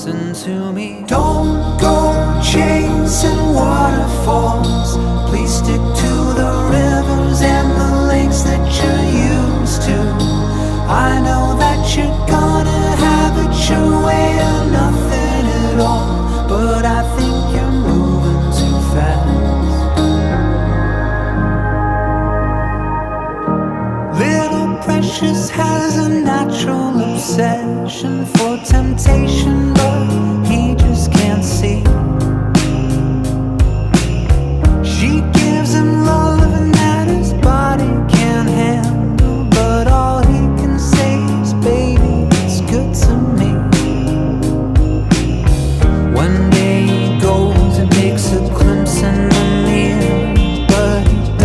listen to me. Don't go chasing waterfalls. Please stick to the rivers and the lakes that you're used to. I know that you're gonna have it your way or nothing at all, but I think you're moving too fast. Little Precious has a natural obsession for temptation, but he just can't see